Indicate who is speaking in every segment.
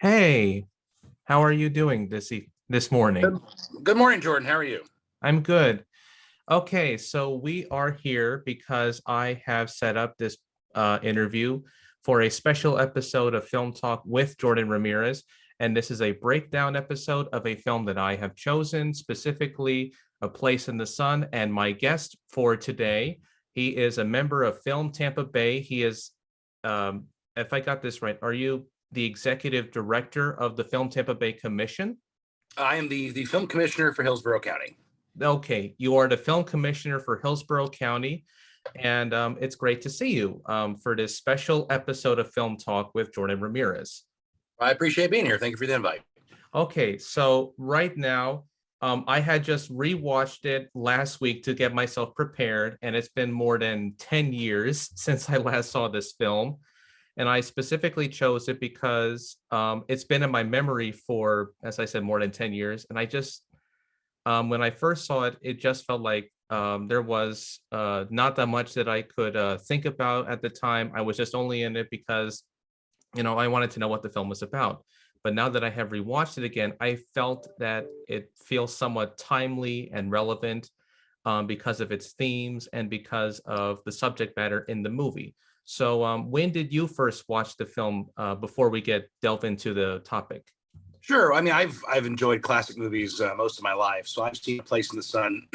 Speaker 1: Hey, how are you doing this morning?
Speaker 2: Good, good morning, Jordan. How are you?
Speaker 1: I'm good. Okay, so we are here because I have set up this interview for a special episode of Film Talk with Jordan Ramirez. And this is a breakdown episode of a film that I have chosen, specifically A Place in the Sun. And my guest for today, he is a member of Film Tampa Bay. He is, if I got this right, are you the executive director of the Film Tampa Bay Commission?
Speaker 2: I am the film commissioner for Hillsborough County.
Speaker 1: Okay, you are the film commissioner for Hillsborough County, and it's great to see you for this special episode of Film Talk with Jordan Ramirez.
Speaker 2: I appreciate being here. Thank you for the invite.
Speaker 1: Okay, so right now, I had just rewatched it last week to get myself prepared, and it's been more than 10 years since I last saw this film. And I specifically chose it because it's been in my memory for, as I said, more than 10 years. And I just when I first saw it, it just felt like there was not that much that I could think about at the time. I was just only in it because, I wanted to know what the film was about. But now that I have rewatched it again, I felt that it feels somewhat timely and relevant because of its themes and because of the subject matter in the movie. So, when did you first watch the film before we delve into the topic?
Speaker 2: Sure. I mean, I've enjoyed classic movies most of my life, so I've seen A Place in the Sun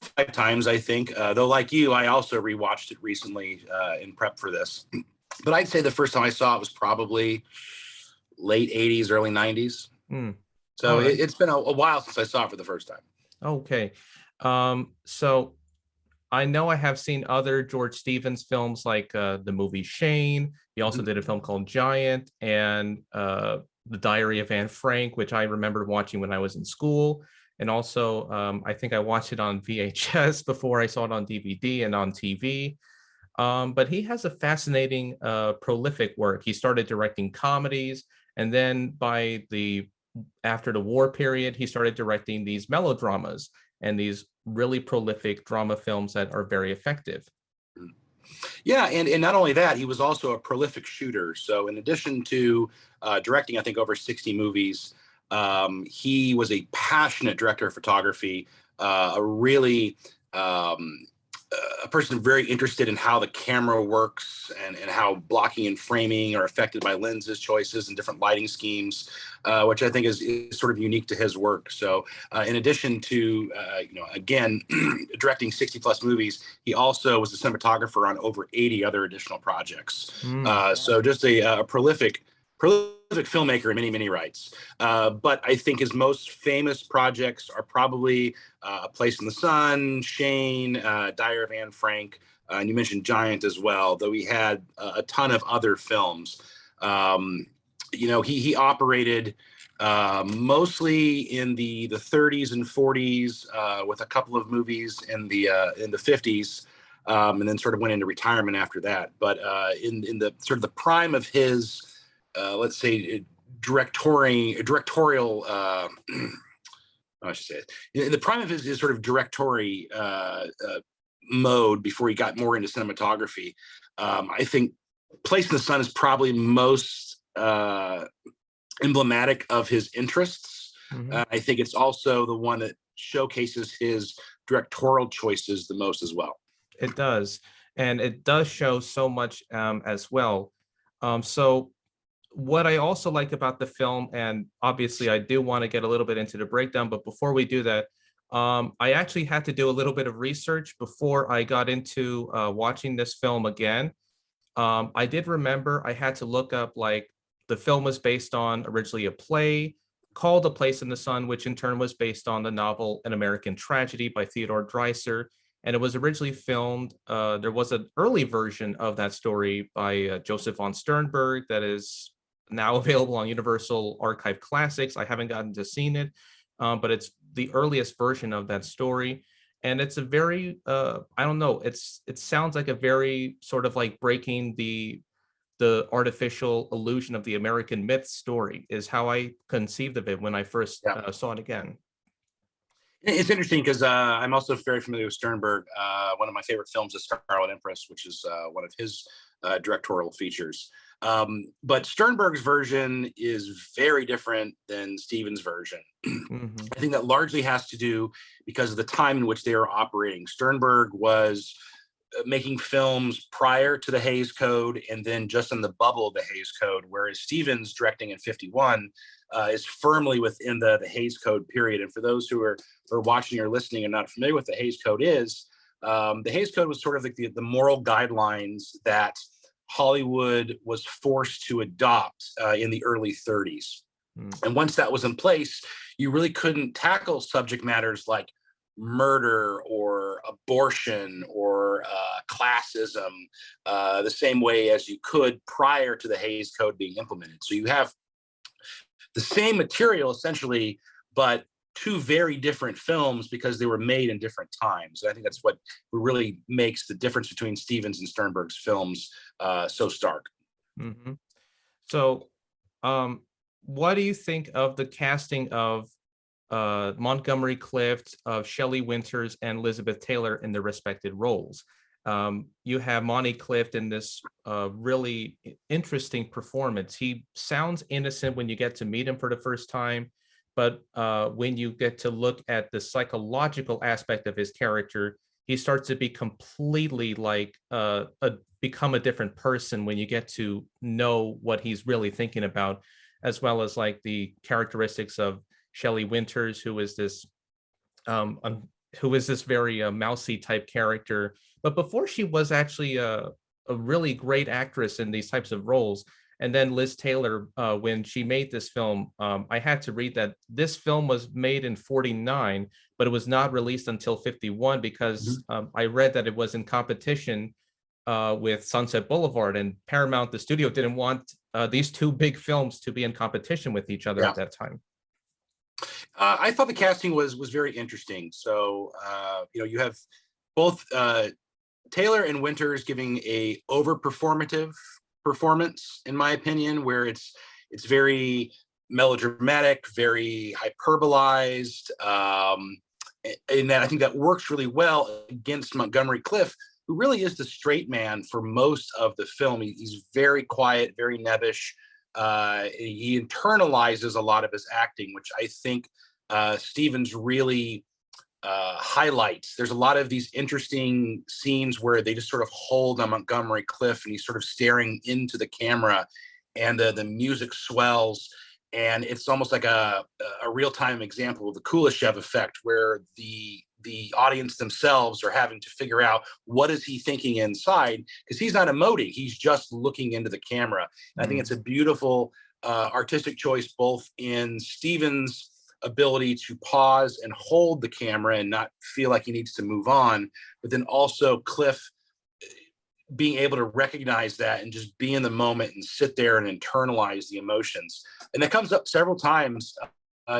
Speaker 2: five times, I think. Though, like you, I also rewatched it recently in prep for this. But I'd say the first time I saw it was probably late '80s, early '90s.
Speaker 1: Hmm.
Speaker 2: So
Speaker 1: All right.
Speaker 2: it's been a while since I saw it for the first time.
Speaker 1: Okay. So I know I have seen other George Stevens films like the movie Shane. He also
Speaker 2: Mhm.
Speaker 1: did a film called Giant and The Diary of Anne Frank, which I remember watching when I was in school. And also, I think I watched it on VHS before I saw it on DVD and on TV. But he has a fascinating, prolific work. He started directing comedies, and then after the war period, he started directing these melodramas and these really prolific drama films that are very effective.
Speaker 2: Yeah, and not only that, he was also a prolific shooter. So in addition to directing, I think over 60 movies, he was a passionate director of photography, a really a person very interested in how the camera works and how blocking and framing are affected by lenses choices and different lighting schemes, which I think is sort of unique to his work. So, in addition to again directing 60 plus movies, he also was a cinematographer on over 80 other additional projects.
Speaker 1: Mm.
Speaker 2: So just a prolific filmmaker in many rights. But I think his most famous projects are probably A Place in the Sun, Shane, Diary of Anne Frank, and you mentioned Giant as well. Though he had a ton of other films. He operated mostly in the 30s and 40s, with a couple of movies in the 50s. And then sort of went into retirement after that. But in the sort of the prime of his, let's say, directorial, I should say it, in the prime of his sort of directory mode before he got more into cinematography, I think Place in the Sun is probably most emblematic of his interests.
Speaker 1: Mhm.
Speaker 2: I think it's also the one that showcases his directorial choices the most as well.
Speaker 1: It does. And it does show so much as well. So, what I also like about the film, and obviously I do want to get a little bit into the breakdown, but before we do that, I actually had to do a little bit of research before I got into watching this film again. I did remember I had to look up like the film was based on originally a play called A Place in the Sun, which in turn was based on the novel An American Tragedy by Theodore Dreiser. And it was originally filmed. There was an early version of that story by Joseph von Sternberg that is now available on Universal Archive Classics. I haven't gotten to see it, but it's the earliest version of that story, and it's a very I don't know, it sounds like a very sort of like breaking the artificial illusion of the American myth story is how I conceived of it when I first
Speaker 2: Yeah.
Speaker 1: saw it again.
Speaker 2: It's interesting because I'm also very familiar with Sternberg. One of my favorite films is Scarlet Empress, which is one of his directorial features. But Sternberg's version is very different than Stevens' version.
Speaker 1: Hmm.
Speaker 2: I think that largely has to do because of the time in which they were operating. Sternberg was making films prior to the Hays Code and then just in the bubble of the Hays Code, whereas Stevens, directing in 51, is firmly within the Hays Code period. And for those who are watching or listening and not familiar with the Hays Code is, the Hays Code was sort of like the moral guidelines that Hollywood was forced to adopt in the early 30s.
Speaker 1: Mm.
Speaker 2: And once that was in place, you really couldn't tackle subject matters like murder or abortion or classism the same way as you could prior to the Hays Code being implemented. So you have the same material essentially, but two very different films because they were made in different times. And I think that's what really makes the difference between Stevens and Sternberg's films so stark.
Speaker 1: Hmm. So, what do you think of the casting of Montgomery Clift, of Shelley Winters, and Elizabeth Taylor in their respective roles? You have Monty Clift in this really interesting performance. He sounds innocent when you get to meet him for the first time, but when you get to look at the psychological aspect of his character, he starts to be completely like become a different person when you get to know what he's really thinking about, as well as like the characteristics of Shelley Winters, um, um, who is this very mousy type character. But before she was actually a really great actress in these types of roles. And then Liz Taylor, when she made this film, I had to read that this film was made in 49, but it was not released until 51 because I read that it was in competition with Sunset Boulevard, and Paramount, the studio, didn't want these two big films to be in competition with each other
Speaker 2: Yeah.
Speaker 1: at that time.
Speaker 2: I thought the casting was very interesting. So you have both Taylor and Winters giving a over performative performance, in my opinion, where it's very melodramatic, very hyperbolized, and that I think that works really well against Montgomery Clift, who really is the straight man for most of the film. He's very quiet, very nebbish. He internalizes a lot of his acting, which I think Stevens really highlights. There's a lot of these interesting scenes where they just sort of hold on Montgomery Clift and he's sort of staring into the camera and the music swells. And it's almost like a real-time example of the Kuleshov effect, where the audience themselves are having to figure out what is he thinking inside, because he's not emoting, he's just looking into the camera. And I think it's a beautiful artistic choice, both in Stevens' ability to pause and hold the camera and not feel like he needs to move on, but then also Cliff being able to recognize that and just be in the moment and sit there and internalize the emotions. And that comes up several times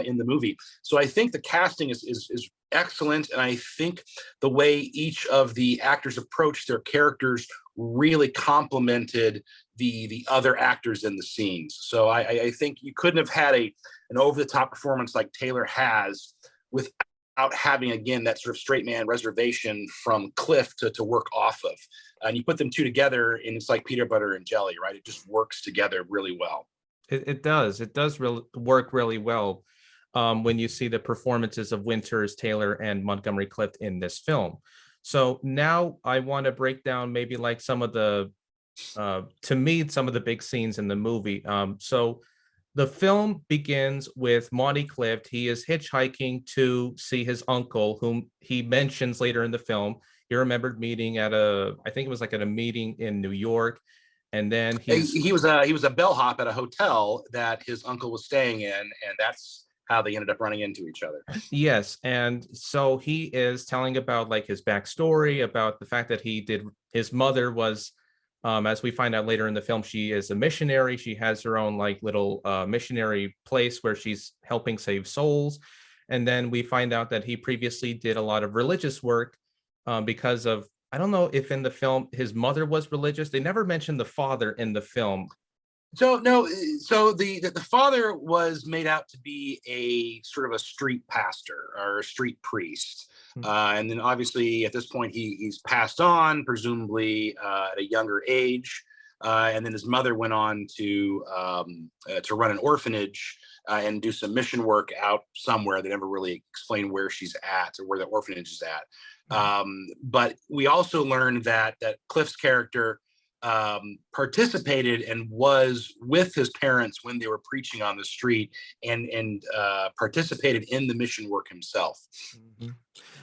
Speaker 2: in the movie. So I think the casting is excellent. And I think the way each of the actors approached their characters really complemented the other actors in the scenes. So I think you couldn't have had an over-the-top performance like Taylor has without having, again, that sort of straight man reservation from Cliff to work off of. And you put them two together and it's like peanut butter and jelly, right? It just works together really well.
Speaker 1: It does. It does work really well when you see the performances of Winters, Taylor, and Montgomery Clift in this film. So now I want to break down maybe like some of the, to me, some of the big scenes in the movie. So the film begins with Monty Clift. He is hitchhiking to see his uncle, whom he mentions later in the film. He remembered meeting at I think it was like at a meeting in New York. And then
Speaker 2: he was a bellhop at a hotel that his uncle was staying in, and that's how they ended up running into each other.
Speaker 1: Yes, and so he is telling about like his backstory, about the fact that his mother was, as we find out later in the film, she is a missionary. She has her own like little missionary place where she's helping save souls. And then we find out that he previously did a lot of religious work because of, I don't know if in the film his mother was religious. They never mentioned the father in the film.
Speaker 2: So no, so the father was made out to be a sort of a street pastor or a street priest, and then obviously at this point he's passed on, presumably at a younger age. and then his mother went on to run an orphanage and do some mission work out somewhere. They never really explain where she's at or where the orphanage is at. But we also learned that Clift's character participated and was with his parents when they were preaching on the street, and participated in the mission work himself.
Speaker 1: Mhm.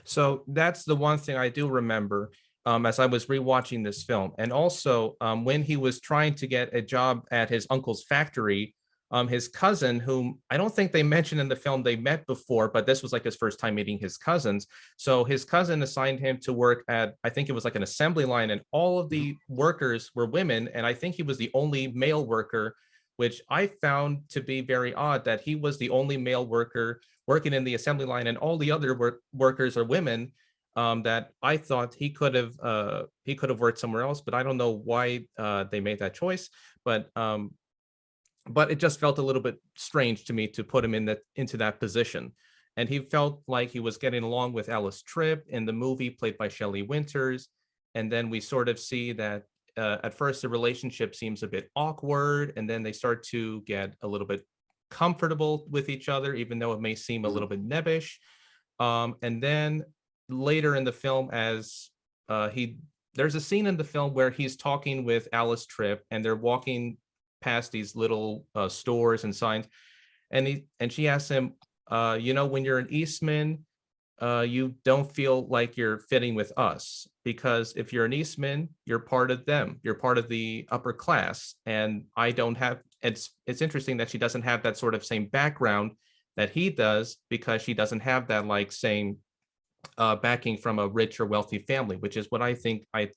Speaker 1: So that's the one thing I do remember as I was rewatching this film. And also when he was trying to get a job at his uncle's factory, his cousin, whom I don't think they mentioned in the film they met before, but this was like his first time meeting his cousins. So his cousin assigned him to work at, I think it was like an assembly line, and all of the workers were women. And I think he was the only male worker, which I found to be very odd, that he was the only male worker working in the assembly line and all the other workers are women. That I thought he could have worked somewhere else, but I don't know why they made that choice. But it just felt a little bit strange to me to put him into that position. And he felt like he was getting along with Alice Tripp in the movie, played by Shelley Winters. And then we sort of see that at first the relationship seems a bit awkward, and then they start to get a little bit comfortable with each other, even though it may seem a little bit nebbish. And then later in the film, as there's a scene in the film where he's talking with Alice Tripp, and they're walking past these little stores and signs, and she asks him, when you're an Eastman, you don't feel like you're fitting with us, because if you're an Eastman, you're part of them, you're part of the upper class, and I don't have. It's interesting that she doesn't have that sort of same background that he does, because she doesn't have that like same backing from a rich or wealthy family, which is what I think I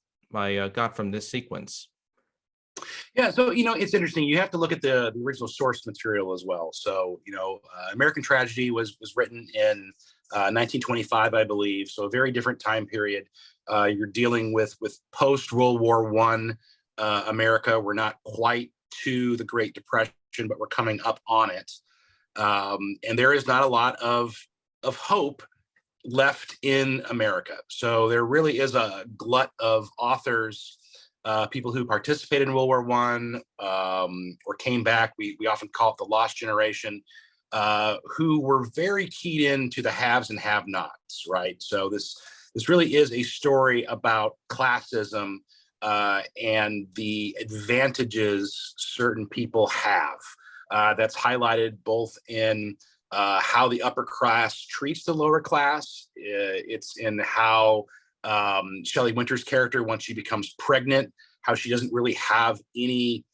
Speaker 1: got from this sequence.
Speaker 2: Yeah, so it's interesting. You have to look at the original source material as well. So American Tragedy was written in 1925, I believe. So a very different time period. You're dealing with post World War I America. We're not quite to the Great Depression, but we're coming up on it. And there is not a lot of hope left in America. So there really is a glut of authors, people who participated in World War I or came back. We often call it the lost generation, who were very keyed into the haves and have-nots, right? So this really is a story about classism and the advantages certain people have. That's highlighted both in how the upper class treats the lower class. It's in how Shelley Winters' character, once she becomes pregnant, how she doesn't really have any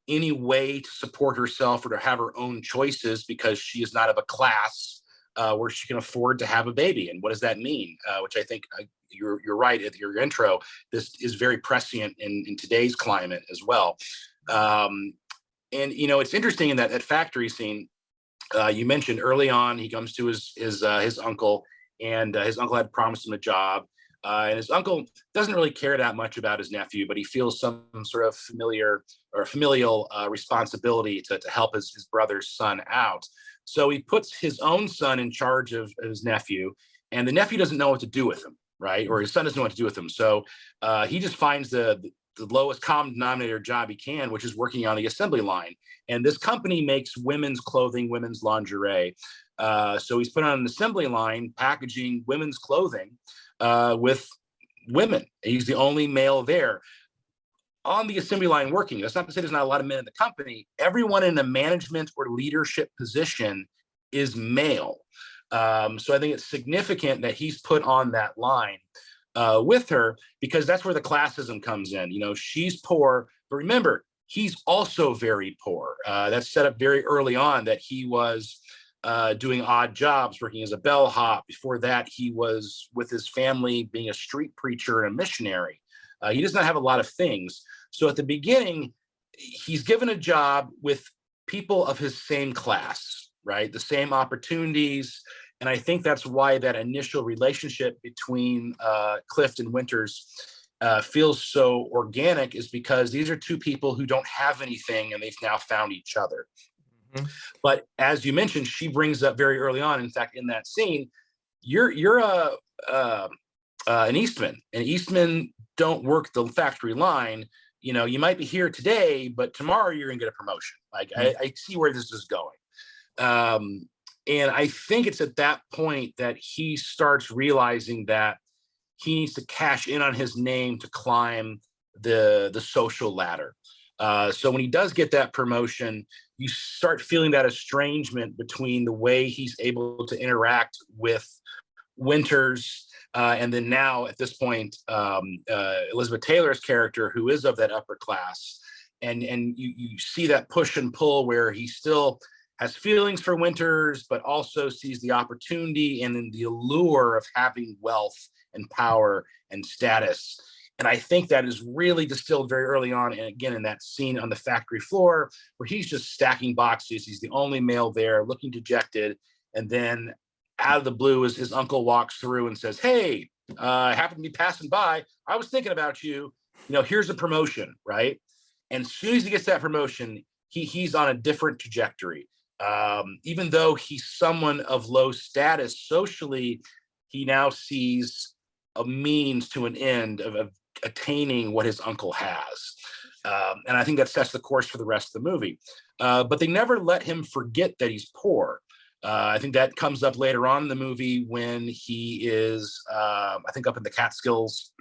Speaker 2: way to support herself or to have her own choices, because she is not of a class where she can afford to have a baby. And what does that mean? Which I think you're right at your intro. This is very prescient in today's climate as well. And it's interesting in that factory scene. You mentioned early on, he comes to his uncle, and his uncle had promised him a job. And his uncle doesn't really care that much about his nephew, but he feels some sort of familial responsibility to help his brother's son out. So he puts his own son in charge of his nephew, and the nephew doesn't know what to do with him, right? Or his son doesn't know what to do with him. So he just finds the lowest common denominator job he can, which is working on the assembly line. And this company makes women's clothing, women's lingerie. So he's put on an assembly line packaging women's clothing with women. He's the only male there on the assembly line working. That's not to say there's not a lot of men in the company. Everyone in a management or leadership position is male. So I think it's significant that he's put on that line with her, because that's where the classism comes in. She's poor, but remember, he's also very poor. That's set up very early on, that he was doing odd jobs, working as a bellhop. Before that, he was with his family being a street preacher and a missionary. He does not have a lot of things. So at the beginning, he's given a job with people of his same class, right? The same opportunities. And I think that's why that initial relationship between Clift and Winters feels so organic, is because these are two people who don't have anything, and they've now found each other. Mm-hmm. But as you mentioned, she brings up very early on, in fact, in that scene, you're an Eastman, and Eastmen don't work the factory line. you might be here today, but tomorrow you're going to get a promotion. Like, I see where this is going. And I think it's at that point that he starts realizing that he needs to cash in on his name to climb the social ladder. So when he does get that promotion, you start feeling that estrangement between the way he's able to interact with Winters, and then now at this point, Elizabeth Taylor's character, who is of that upper class, and you see that push and pull where he still has feelings for Winters, but also sees the opportunity and then the allure of having wealth and power and status. And I think that is really distilled very early on. And again, in that scene on the factory floor where he's just stacking boxes, he's the only male there, looking dejected. And then out of the blue, as his uncle walks through and says, "Hey, I happen to be passing by. I was thinking about you. Here's a promotion," right? And as soon as he gets that promotion, he's on a different trajectory. Even though he's someone of low status socially, he now sees a means to an end of attaining what his uncle has. And I think that sets the course for the rest of the movie. But they never let him forget that he's poor. I think that comes up later on in the movie when he is, I think, up in the Catskills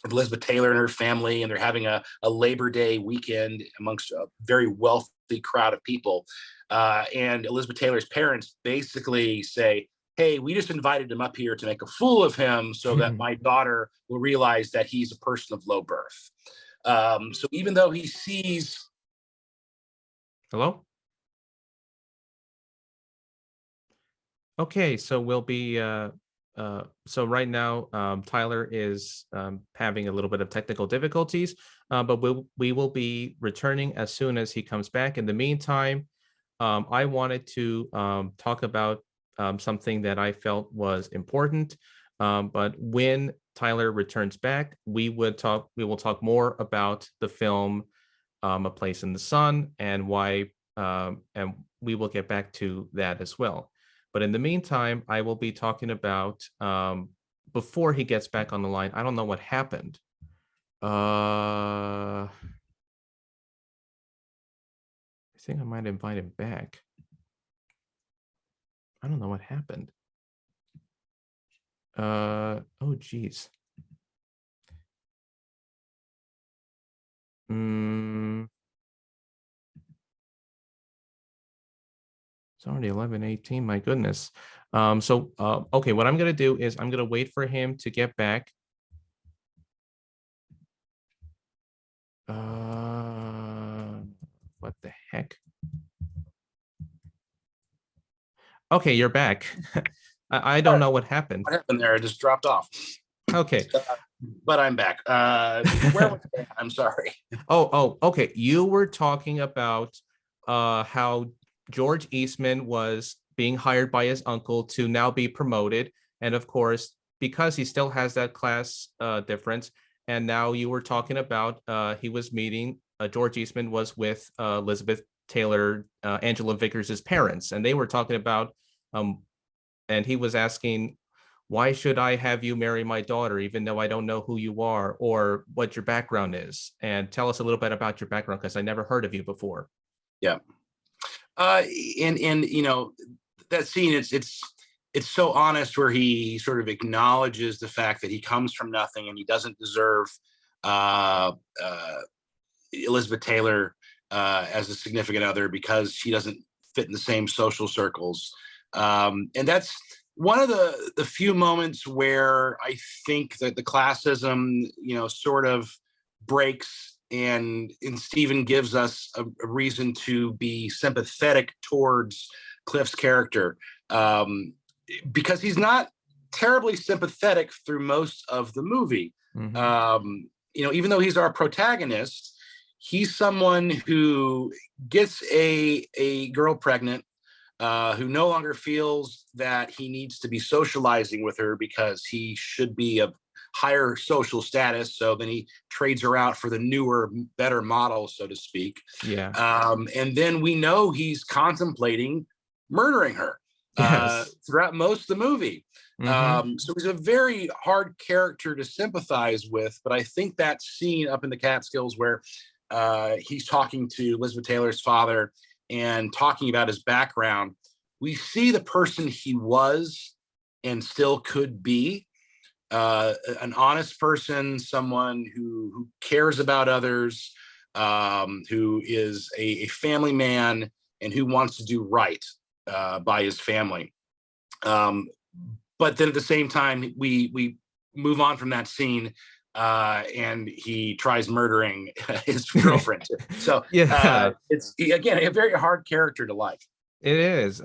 Speaker 2: with Elizabeth Taylor and her family, and they're having a Labor Day weekend amongst a very wealthy crowd of people. And Elizabeth Taylor's parents basically say, "Hey, we just invited him up here to make a fool of him so that my daughter will realize that he's a person of low birth." So even though he sees...
Speaker 1: Hello? Okay, so we'll be so right now Tyler is having a little bit of technical difficulties, but we will be returning as soon as he comes back. In the meantime, I wanted to talk about something that I felt was important, but when Tyler returns back, we will talk more about the film A Place in the Sun and why, and we will get back to that as well. But in the meantime, I will be talking about, before he gets back on the line, I don't know what happened. I think I might invite him back. I don't know what happened. Oh, geez. It's already 11:18. My goodness. Okay, what I'm gonna do is I'm gonna wait for him to get back. What the heck? Okay, you're back. I don't know what happened.
Speaker 2: What happened there? I just dropped off.
Speaker 1: Okay.
Speaker 2: But I'm back. Where was I? I'm sorry.
Speaker 1: Oh, okay. You were talking about how George Eastman was being hired by his uncle to now be promoted. And of course, because he still has that class difference. And now you were talking about he was meeting, George Eastman was with Elizabeth Taylor, Angela Vickers's parents. And they were talking about, and he was asking, "Why should I have you marry my daughter, even though I don't know who you are or what your background is? And tell us a little bit about your background, because I never heard of you before."
Speaker 2: Yeah. And that scene, it's so honest, where he sort of acknowledges the fact that he comes from nothing and he doesn't deserve Elizabeth Taylor as a significant other because she doesn't fit in the same social circles. And that's one of the few moments where I think that the classism, sort of breaks, and Stephen gives us a reason to be sympathetic towards Clift's character, because he's not terribly sympathetic through most of the movie. Mm-hmm. Even though he's our protagonist, he's someone who gets a girl pregnant, who no longer feels that he needs to be socializing with her because he should be of higher social status. So then he trades her out for the newer, better model, so to speak.
Speaker 1: Yeah.
Speaker 2: And then we know he's contemplating murdering her.
Speaker 1: Yes.
Speaker 2: throughout most of the movie.
Speaker 1: Hmm.
Speaker 2: So he's a very hard character to sympathize with. But I think that scene up in the Catskills where he's talking to Elizabeth Taylor's father and talking about his background, we see the person he was and still could be. An honest person, someone who cares about others, who is a family man and who wants to do right by his family. Um, but then at the same time, we move on from that scene, and he tries murdering his girlfriend. So
Speaker 1: Yeah,
Speaker 2: it's again a very hard character to like.
Speaker 1: it is.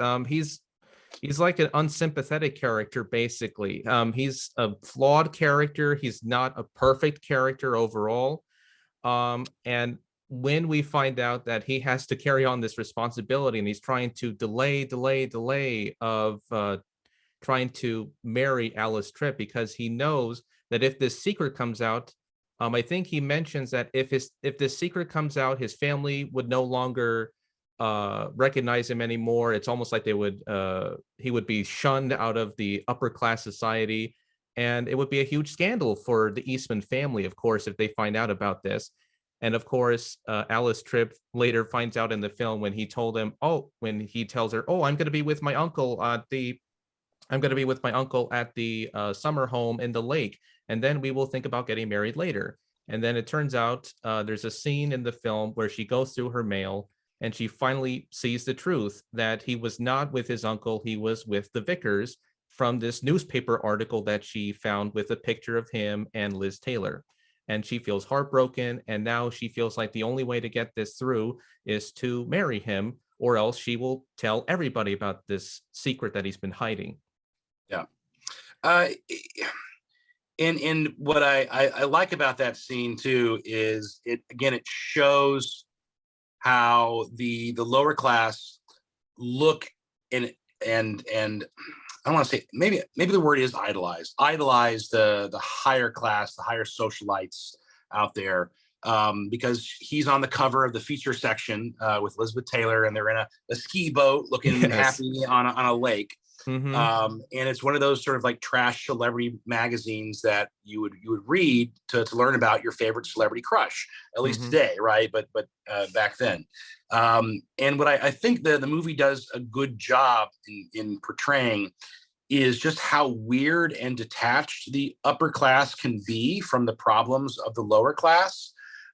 Speaker 1: He's like an unsympathetic character, basically. He's a flawed character. He's not a perfect character overall. And when we find out that he has to carry on this responsibility and he's trying to delay of trying to marry Alice Tripp because he knows that if this secret comes out, I think he mentions that if this secret comes out, his family would no longer recognize him anymore. It's almost like he would be shunned out of the upper class society, and it would be a huge scandal for the Eastman family, of course, if they find out about this. And of course, Alice Tripp later finds out in the film when he tells her, "Oh, I'm going to be with my uncle at the summer home in the lake, and then we will think about getting married later." And then it turns out there's a scene in the film where she goes through her mail and she finally sees the truth that he was not with his uncle, he was with the Vickers from this newspaper article that she found with a picture of him and Liz Taylor. And she feels heartbroken. And now she feels like the only way to get this through is to marry him, or else she will tell everybody about this secret that he's been hiding.
Speaker 2: Yeah. Uh, and what I like about that scene too is it shows how the lower class look and I don't want to say, maybe the word is idolize the higher class, the higher socialites out there, because he's on the cover of the feature section with Elizabeth Taylor, and they're in a ski boat looking
Speaker 1: Yes.
Speaker 2: happy on a lake.
Speaker 1: Mm-hmm.
Speaker 2: And it's one of those sort of like trash celebrity magazines that you would read to learn about your favorite celebrity crush, at least
Speaker 1: Mm-hmm.
Speaker 2: today, right? But back then. And what I think the movie does a good job in portraying is just how weird and detached the upper class can be from the problems of the lower class.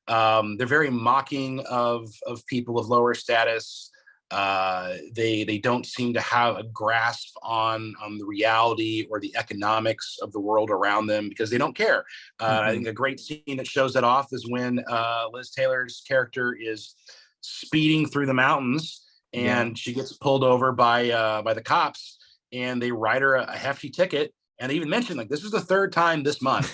Speaker 2: They're very mocking of people of lower status. They don't seem to have a grasp on the reality or the economics of the world around them because they don't care. I
Speaker 1: Mm-hmm.
Speaker 2: think a great scene that shows that off is when Liz Taylor's character is speeding through the mountains
Speaker 1: Yeah.
Speaker 2: and she gets pulled over by the cops, and they write her a hefty ticket. And they even mentioned, like, this is the third time this month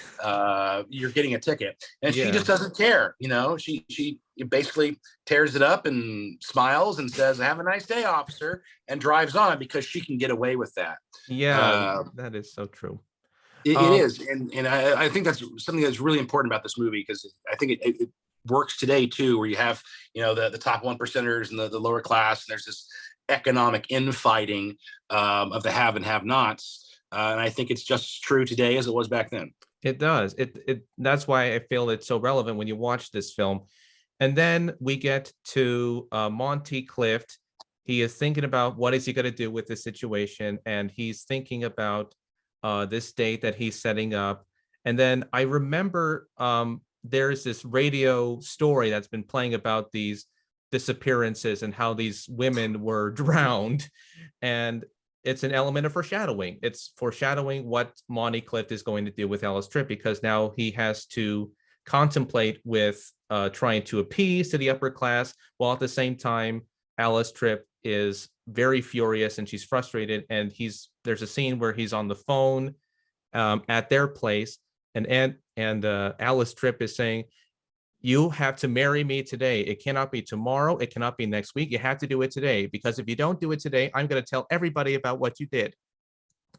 Speaker 2: you're getting a ticket, and she
Speaker 1: Yeah.
Speaker 2: just doesn't care. She basically tears it up and smiles and says, "Have a nice day, officer," and drives on because she can get away with that.
Speaker 1: Yeah,
Speaker 2: Uh,
Speaker 1: that is so true.
Speaker 2: it
Speaker 1: Um,
Speaker 2: is, and I think that's something that's really important about this movie because I think it works today too, where you have the top one percenters and the lower class, and there's this economic infighting of the have and have nots. And I think it's just as true today as it was back then.
Speaker 1: it does. It that's why I feel it's so relevant when you watch this film. And then we get to Monty Clift. He is thinking about what is he going to do with this situation, and he's thinking about this date that he's setting up. And then I remember there's this radio story that's been playing about these disappearances and how these women were drowned, and it's an element of foreshadowing. It's foreshadowing what Monty Clift is going to do with Alice Tripp, because now he has to contemplate with trying to appease to the upper class, while at the same time Alice Tripp is very furious and she's frustrated. And there's a scene where he's on the phone at their place, and Alice Tripp is saying, "You have to marry me today. It cannot be tomorrow. It cannot be next week. You have to do it today, because if you don't do it today, I'm going to tell everybody about what you did.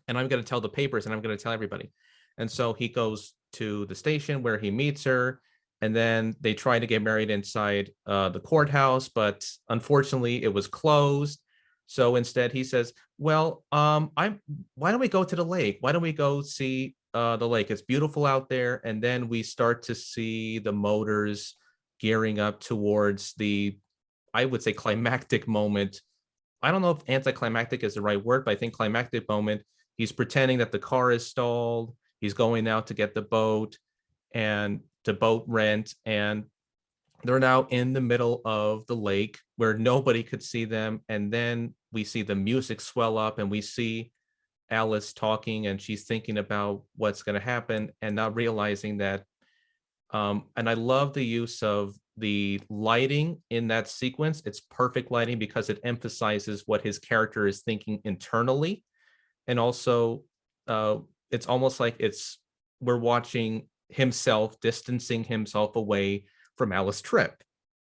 Speaker 1: And I'm going to tell the papers, and I'm going to tell everybody." And so he goes to the station where he meets her. And then they try to get married inside the courthouse, but unfortunately it was closed. So instead he says, well, why don't we go to the lake? Why don't we go see the lake? It's beautiful out there. And then we start to see the motors gearing up towards the, I would say, climactic moment. I don't know if anticlimactic is the right word, but I think climactic moment. He's pretending that the car is stalled. He's going out to get the boat and to boat rent. And they're now in the middle of the lake where nobody could see them. And then we see the music swell up and we see Alice talking and she's thinking about what's going to happen and not realizing that. And I love the use of the lighting in that sequence. It's perfect lighting because it emphasizes what his character is thinking internally. And also, it's almost like we're watching himself distancing himself away from Alice Tripp,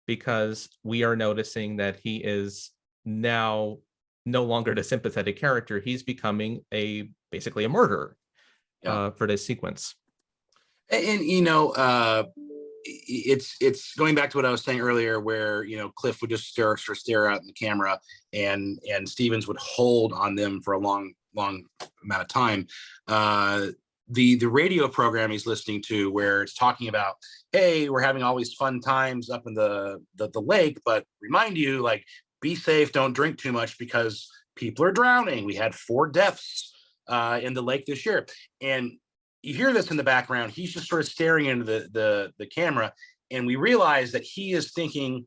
Speaker 1: because we are noticing that he is now no longer the sympathetic character. He's becoming basically a murderer for this sequence.
Speaker 2: And it's going back to what I was saying earlier, where Cliff would just stare out in the camera, and Stevens would hold on them for a long amount of time. The radio program he's listening to, where it's talking about, hey, we're having all these fun times up in the lake, but remind you, like, be safe, don't drink too much because people are drowning. We had 4 deaths in the lake this year. And you hear this in the background. He's just sort of staring into the camera, and we realize that he is thinking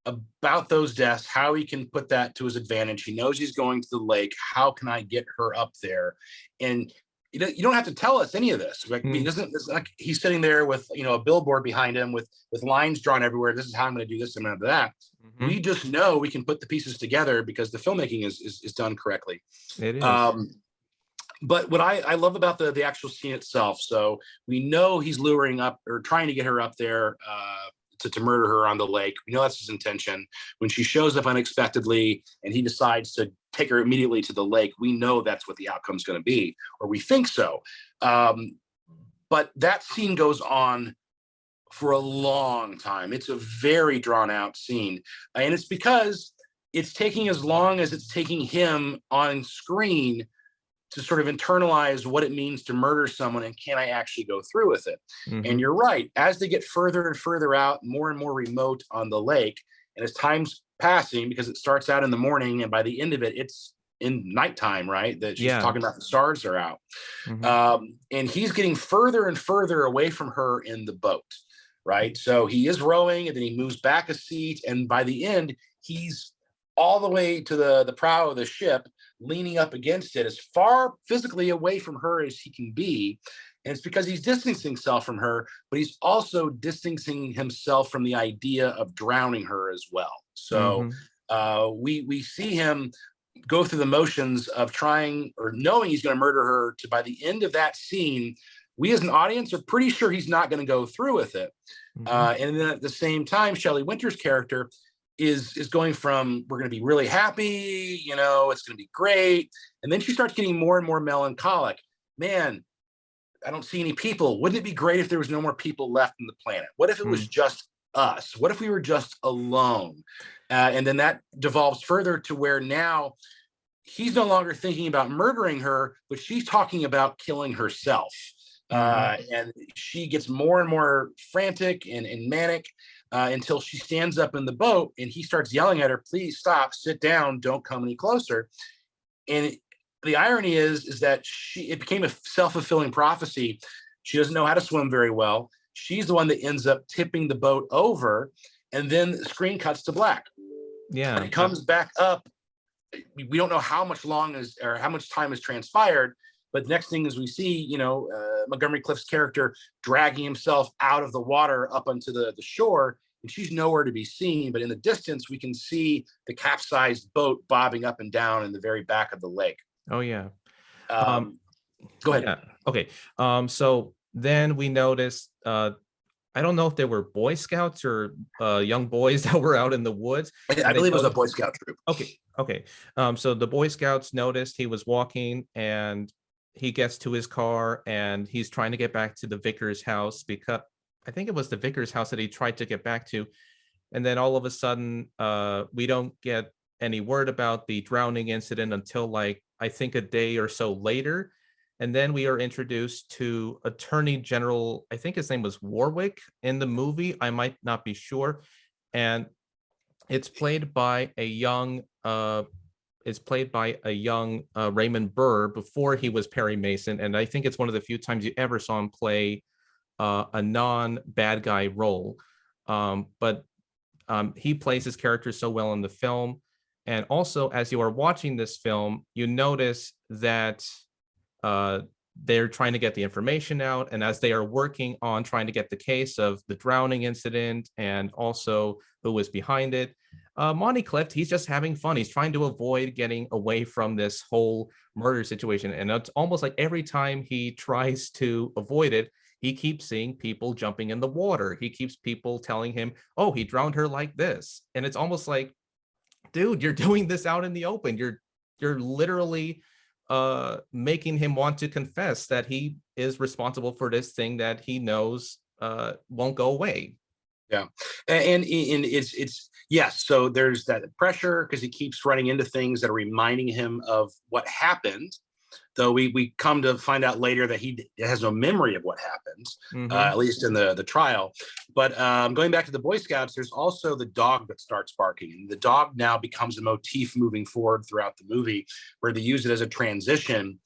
Speaker 2: about those deaths, how he can put that to his advantage. He knows he's going to the lake. How can I get her up there? And you don't have to tell us any of this. Like, it's like he's sitting there with a billboard behind him with lines drawn everywhere. This is how I'm going to do this and that. Mm-hmm. We just know we can put the pieces together because the filmmaking is done correctly.
Speaker 1: It is.
Speaker 2: But what I love about the actual scene itself, so we know he's luring up or trying to get her up there to murder her on the lake. We know that's his intention. When she shows up unexpectedly and he decides to take her immediately to the lake, we know that's what the outcome's going to be, or we think so. But that scene goes on for a long time. It's a very drawn out scene. And it's because it's taking as long as it's taking him on screen to sort of internalize what it means to murder someone, and can I actually go through with it? Mm-hmm. And you're right, as they get further and further out, more and more remote on the lake, and as time's passing, because it starts out in the morning and by the end of it, it's in nighttime, right? That she's talking about the stars are out. Mm-hmm. And he's getting further and further away from her in the boat, right? So he is rowing, and then he moves back a seat, and by the end, he's all the way to the prow of the ship, leaning up against it, as far physically away from her as he can be. And it's because he's distancing himself from her, but he's also distancing himself from the idea of drowning her as well. So we see him go through the motions of trying, or knowing he's going to murder her, to by the end of that scene, we as an audience are pretty sure he's not going to go through with it. And then at the same time, Shelley Winter's character is going from, we're going to be really happy, it's going to be great. And then she starts getting more and more melancholic. Man, I don't see any people. Wouldn't it be great if there was no more people left on the planet? What if it was just us? What if we were just alone? And then that devolves further to where now he's no longer thinking about murdering her, but she's talking about killing herself. And she gets more and more frantic and manic. Until she stands up in the boat and he starts yelling at her, please stop, sit down, don't come any closer. And the irony is that it became a self-fulfilling prophecy. She doesn't know how to swim very well. She's the one that ends up tipping the boat over, and then the screen cuts to black. Yeah. And it comes back up. We don't know how much time has transpired, but the next thing is we see, Montgomery Clift's character dragging himself out of the water up onto the shore, and she's nowhere to be seen. But in the distance, we can see the capsized boat bobbing up and down in the very back of the lake.
Speaker 1: Oh, yeah.
Speaker 2: Go ahead.
Speaker 1: Yeah. Okay. So then we noticed, I don't know if they were Boy Scouts or young boys that were out in the woods.
Speaker 2: I believe it was a Boy Scout troop.
Speaker 1: Okay. So the Boy Scouts noticed he was walking, and he gets to his car and he's trying to get back to the vicar's house, because I think it was the vicar's house that he tried to get back to. And then all of a sudden, we don't get any word about the drowning incident until like I think a day or so later. And then we are introduced to Attorney General, I think his name was Warwick in the movie. I might not be sure. And it's played by a young Raymond Burr before he was Perry Mason. And I think it's one of the few times you ever saw him play a non-bad guy role. But he plays his character so well in the film. And also, as you are watching this film, you notice that they're trying to get the information out. And as they are working on trying to get the case of the drowning incident and also who was behind it, Monty Clift, he's just having fun. He's trying to avoid getting away from this whole murder situation. And it's almost like every time he tries to avoid it, he keeps seeing people jumping in the water. He keeps people telling him, oh, he drowned her like this. And it's almost like, dude, you're doing this out in the open. You're literally making him want to confess that he is responsible for this thing that he knows won't go away.
Speaker 2: Yeah, and it's yes. So there's that pressure because he keeps running into things that are reminding him of what happened. Though we come to find out later that he has no memory of what happened, at least in the trial. But going back to the Boy Scouts, there's also the dog that starts barking, and the dog now becomes a motif moving forward throughout the movie, where they use it as a transition,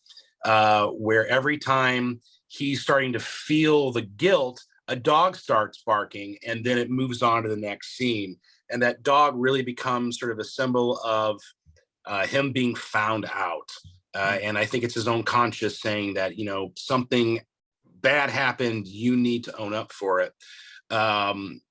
Speaker 2: where every time he's starting to feel the guilt, a dog starts barking, and then it moves on to the next scene. And that dog really becomes sort of a symbol of him being found out. And I think it's his own conscience saying that, you know, something bad happened, you need to own up for it. And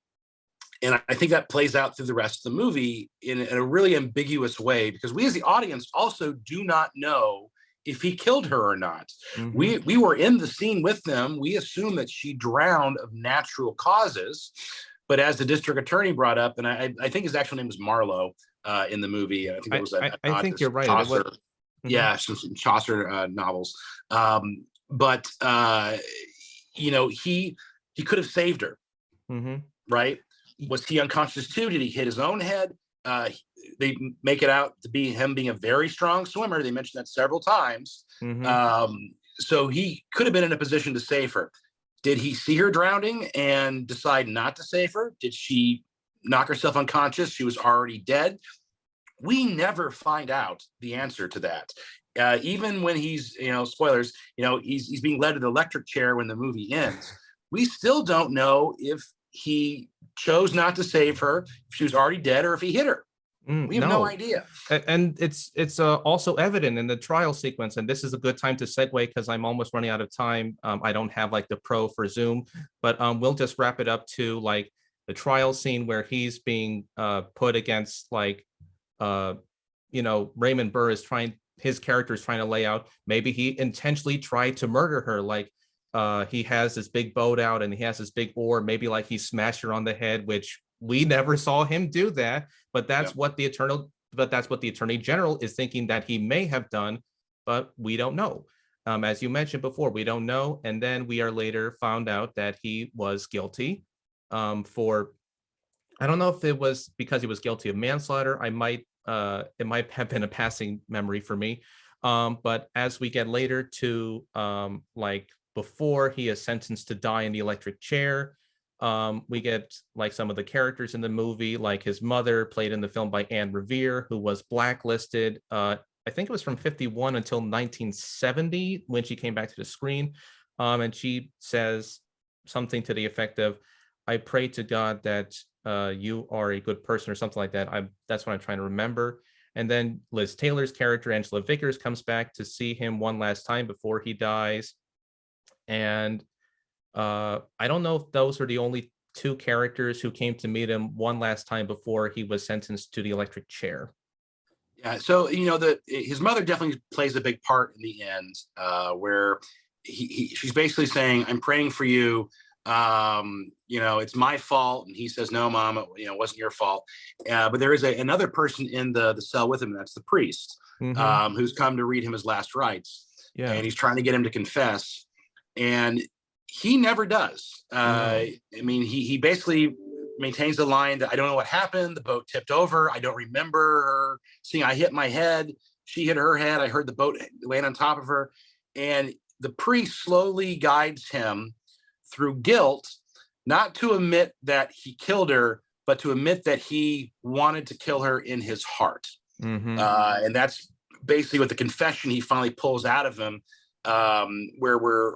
Speaker 2: I think that plays out through the rest of the movie in a really ambiguous way, because we as the audience also do not know if he killed her or not. We were in the scene with them. We assume that she drowned of natural causes. But as the district attorney brought up, and I think his actual name was Marlowe in the movie. I think it was
Speaker 1: I think you're right.
Speaker 2: Chaucer. Yeah, some Chaucer novels. But you know, he could have saved her, right? Was he unconscious too? Did he hit his own head? They make it out to be him being a very strong swimmer. They mentioned that several times. So he could have been in a position to save her. Did he see her drowning and decide not to save her? Did she knock herself unconscious? She was already dead. We never find out the answer to that. Even when he's, you know, spoilers, you know, he's being led to the electric chair when the movie ends. We still don't know if he chose not to save her, if she was already dead, or if he hit her. We have no idea.
Speaker 1: And it's also evident in the trial sequence. And this is a good time to segue because I'm almost running out of time. I don't have like the pro for Zoom, but we'll just wrap it up to like the trial scene where he's being put against like, you know, Raymond Burr his character is trying to lay out, maybe he intentionally tried to murder her. Like he has this big boat out and he has this big oar, maybe like he smashed her on the head, which we never saw him do that, but that's what the attorney general is thinking that he may have done, but we don't know. As you mentioned before, we don't know. And then we are later found out that he was guilty for, I don't know if it was because he was guilty of manslaughter. It might have been a passing memory for me. But as we get later to like before he is sentenced to die in the electric chair, we get like some of the characters in the movie, like his mother, played in the film by Anne Revere, who was blacklisted. I think it was from 1951 until 1970 when she came back to the screen. And she says something to the effect of, I pray to God that you are a good person, or something like that. That's what I'm trying to remember. And then Liz Taylor's character, Angela Vickers, comes back to see him one last time before he dies. And I don't know if those are the only two characters who came to meet him one last time before he was sentenced to the electric chair.
Speaker 2: Yeah, so you know, his mother definitely plays a big part in the end, where she's basically saying, "I'm praying for you. You know, it's my fault," and he says, "No, Mom, it wasn't your fault." But there is another person in the cell with him, and that's the priest, who's come to read him his last rites, and he's trying to get him to confess, and he never does. I mean, he basically maintains the line that I don't know what happened. The boat tipped over. I don't remember her seeing. I hit my head. She hit her head. I heard the boat land on top of her. And the priest slowly guides him through guilt, not to admit that he killed her, but to admit that he wanted to kill her in his heart.
Speaker 1: Mm-hmm.
Speaker 2: And that's basically what the confession he finally pulls out of him, where we're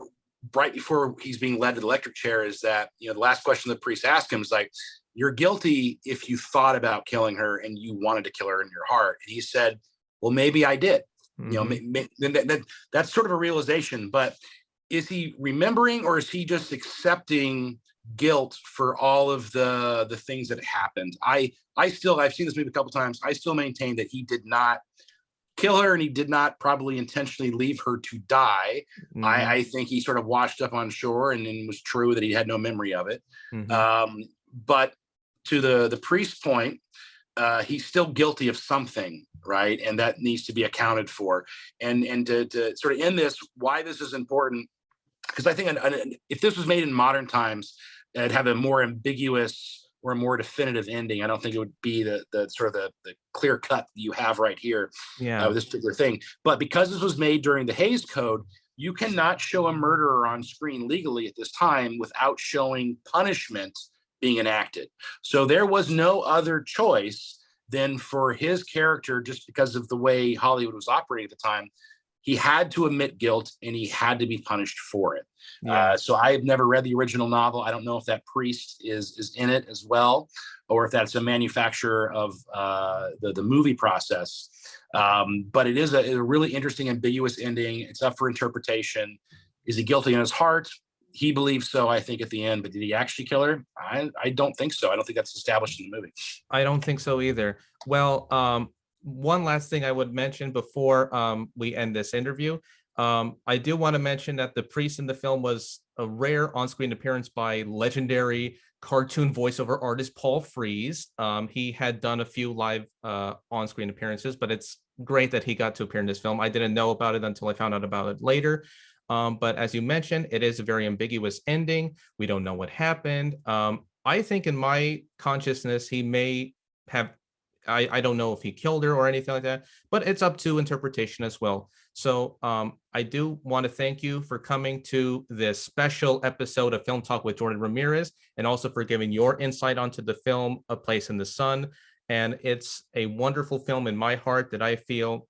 Speaker 2: right before he's being led to the electric chair, is that, the last question the priest asked him is like, you're guilty if you thought about killing her and you wanted to kill her in your heart. And he said, well, maybe I did.
Speaker 1: Mm-hmm.
Speaker 2: That's sort of a realization, but is he remembering, or is he just accepting guilt for all of the things that happened? I've seen this movie a couple times. I still maintain that he did not kill her, and he did not probably intentionally leave her to die.
Speaker 1: Mm-hmm.
Speaker 2: I think he sort of washed up on shore, and it was true that he had no memory of it.
Speaker 1: Mm-hmm.
Speaker 2: But to the priest's point, he's still guilty of something, right? And that needs to be accounted for. And to sort of end this, why this is important, because I think if this was made in modern times, it'd have a more ambiguous or a more definitive ending. I don't think it would be the sort of the clear cut that you have right here with this particular thing. But because this was made during the Hays Code, you cannot show a murderer on screen legally at this time without showing punishment being enacted. So there was no other choice than for his character, just because of the way Hollywood was operating at the time. He had to admit guilt, and he had to be punished for it. So I've never read the original novel. I don't know if that priest is in it as well, or if that's a manufacturer of the movie process. But it is a really interesting, ambiguous ending. It's up for interpretation. Is he guilty in his heart? He believes so, I think, at the end. But did he actually kill her? I don't think so. I don't think that's established in the movie.
Speaker 1: I don't think so either. Well, one last thing I would mention before we end this interview. I do want to mention that the priest in the film was a rare on-screen appearance by legendary cartoon voiceover artist Paul Frees. He had done a few live on-screen appearances, but it's great that he got to appear in this film. I didn't know about it until I found out about it later. But as you mentioned, it is a very ambiguous ending. We don't know what happened. I think in my consciousness, he may have, I don't know if he killed her or anything like that, but it's up to interpretation as well. So I do want to thank you for coming to this special episode of Film Talk with Jordan Ramirez, and also for giving your insight onto the film A Place in the Sun. And it's a wonderful film in my heart that I feel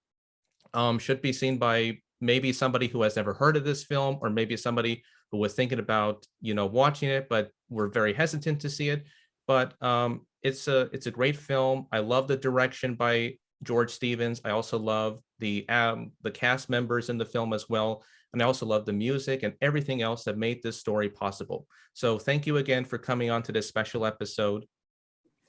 Speaker 1: should be seen by maybe somebody who has never heard of this film, or maybe somebody who was thinking about, watching it, but were very hesitant to see it. But it's a great film. I love the direction by George Stevens. I also love the cast members in the film as well. And I also love the music and everything else that made this story possible. So thank you again for coming on to this special episode.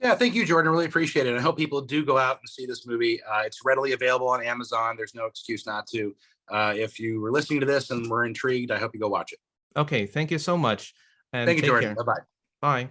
Speaker 2: Yeah, thank you, Jordan. Really appreciate it. I hope people do go out and see this movie. It's readily available on Amazon. There's no excuse not to. If you were listening to this and were intrigued, I hope you go watch it.
Speaker 1: Okay, thank you so much. And
Speaker 2: thank you,
Speaker 1: take
Speaker 2: Jordan.
Speaker 1: care.
Speaker 2: Bye-bye.
Speaker 1: Bye.